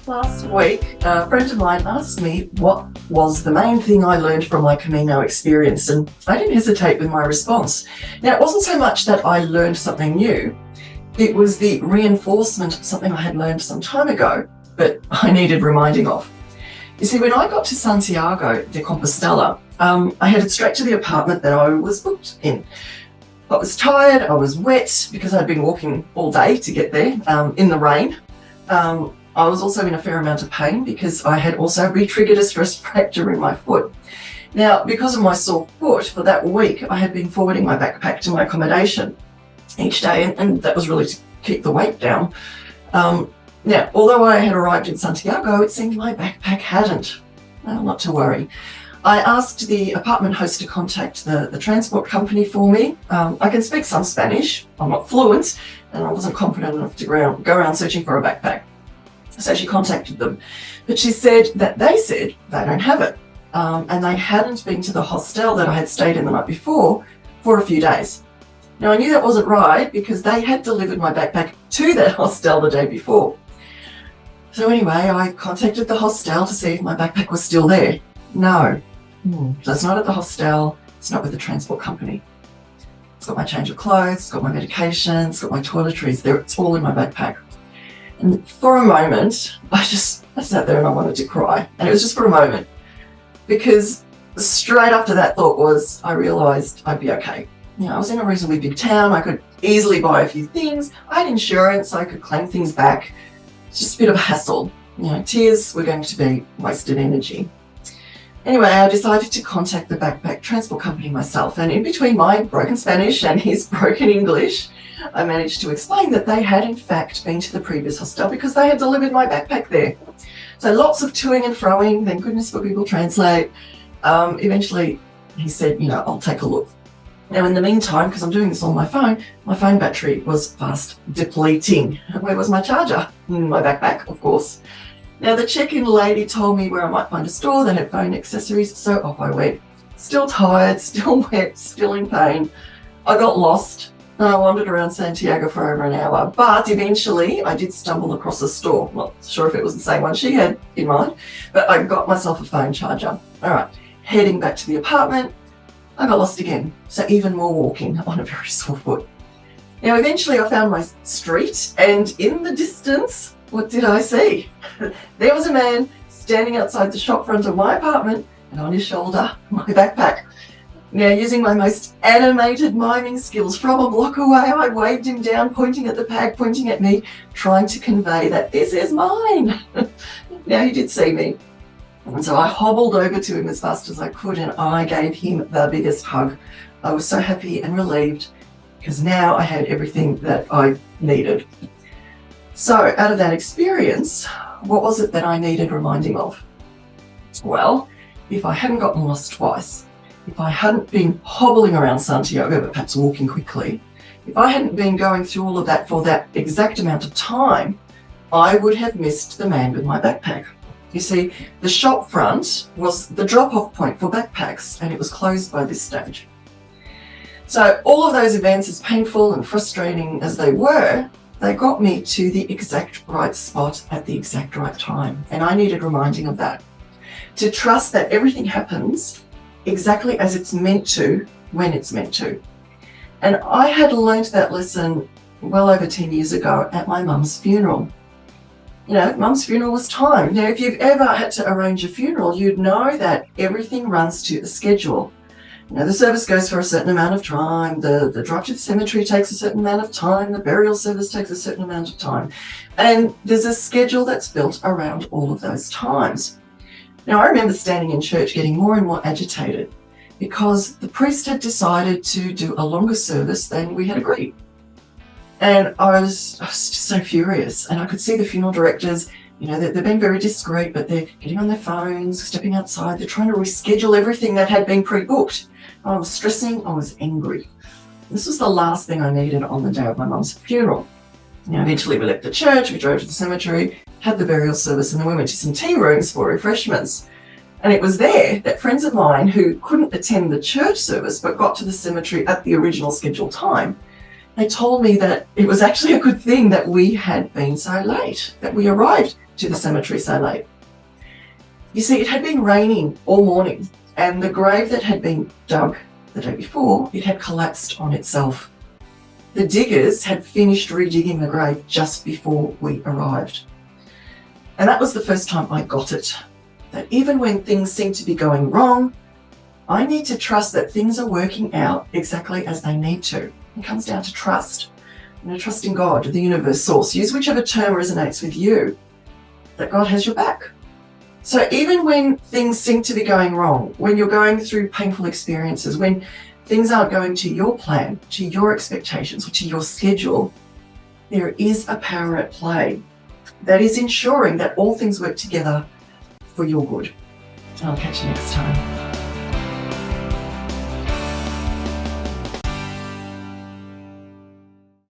Last week, a friend of mine asked me what was the main thing I learned from my Camino experience, and I didn't hesitate with my response. Now, it wasn't so much that I learned something new, it was the reinforcement of something I had learned some time ago, but I needed reminding of. You see, when I got to Santiago de Compostela, I headed straight to the apartment that I was booked in. I was tired, I was wet because I'd been walking all day to get there in the rain. I was also in a fair amount of pain because I had also re-triggered a stress fracture in my foot. Now, because of my sore foot, for that week, I had been forwarding my backpack to my accommodation each day, and that was really to keep the weight down. Now, although I had arrived in Santiago, it seemed my backpack hadn't. Well, not to worry. I asked the apartment host to contact the transport company for me. I can speak some Spanish. I'm not fluent, and I wasn't confident enough to go around searching for a backpack. So she contacted them. But she said that they said they don't have it. And they hadn't been to the hostel that I had stayed in the night before for a few days. Now, I knew that wasn't right because they had delivered my backpack to that hostel the day before. So anyway, I contacted the hostel to see if my backpack was still there. No, so it's not at the hostel, it's not with the transport company. It's got my change of clothes, it's got my medication, it's got my toiletries there, it's all in my backpack. And for a moment, I sat there and I wanted to cry. And it was just for a moment. Because straight after that thought was, I realised I'd be okay. You know, I was in a reasonably big town, I could easily buy a few things, I had insurance, I could claim things back. It's just a bit of a hassle. You know, tears were going to be wasted energy. Anyway, I decided to contact the backpack transport company myself, and in between my broken Spanish and his broken English, I managed to explain that they had in fact been to the previous hostel because they had delivered my backpack there. So lots of toing and froing, thank goodness for Google Translate. Eventually he said, you know, I'll take a look. Now in the meantime, because I'm doing this on my phone battery was fast depleting. Where was my charger? In my backpack, of course. Now the check-in lady told me where I might find a store that had phone accessories, so off I went. Still tired, still wet, still in pain. I got lost and I wandered around Santiago for over an hour, but eventually I did stumble across a store. Not sure if it was the same one she had in mind, but I got myself a phone charger. All right, heading back to the apartment, I got lost again, so even more walking on a very sore foot. Now eventually I found my street, and in the distance, what did I see? There was a man standing outside the shop front of my apartment, and on his shoulder, my backpack. Now, using my most animated miming skills, from a block away, I waved him down, pointing at the pack, pointing at me, trying to convey that this is mine. Now, he did see me. And so I hobbled over to him as fast as I could, and I gave him the biggest hug. I was so happy and relieved because now I had everything that I needed. So out of that experience, what was it that I needed reminding of? Well, if I hadn't gotten lost twice, if I hadn't been hobbling around Santiago, but perhaps walking quickly, if I hadn't been going through all of that for that exact amount of time, I would have missed the man with my backpack. You see, the shop front was the drop-off point for backpacks, and it was closed by this stage. So all of those events, as painful and frustrating as they were, they got me to the exact right spot at the exact right time. And I needed reminding of that. To trust that everything happens exactly as it's meant to, when it's meant to. And I had learned that lesson well over 10 years ago at my mum's funeral. You know, mum's funeral was timed. Now, if you've ever had to arrange a funeral, you'd know that everything runs to a schedule. You know, the service goes for a certain amount of time, the drive to the cemetery takes a certain amount of time, the burial service takes a certain amount of time. And there's a schedule that's built around all of those times. Now, I remember standing in church getting more and more agitated because the priest had decided to do a longer service than we had agreed. And I was just so furious. And I could see the funeral directors, you know, they're being very discreet, but they're getting on their phones, stepping outside. They're trying to reschedule everything that had been pre-booked. I was stressing, I was angry. This was the last thing I needed on the day of my mum's funeral. Now, eventually we left the church, we drove to the cemetery, had the burial service, and then we went to some tea rooms for refreshments. And it was there that friends of mine who couldn't attend the church service but got to the cemetery at the original scheduled time, they told me that it was actually a good thing that we had been so late, that we arrived to the cemetery so late? You see, it had been raining all morning, and the grave that had been dug the day before, it had collapsed on itself. The diggers had finished redigging the grave just before we arrived. And that was the first time I got it, that even when things seem to be going wrong, I need to trust that things are working out exactly as they need to. It comes down to trust. Trust in God, the universe, source. Use whichever term resonates with you, that God has your back. So even when things seem to be going wrong, when you're going through painful experiences, when things aren't going to your plan, to your expectations, or to your schedule, there is a power at play that is ensuring that all things work together for your good. I'll catch you next time.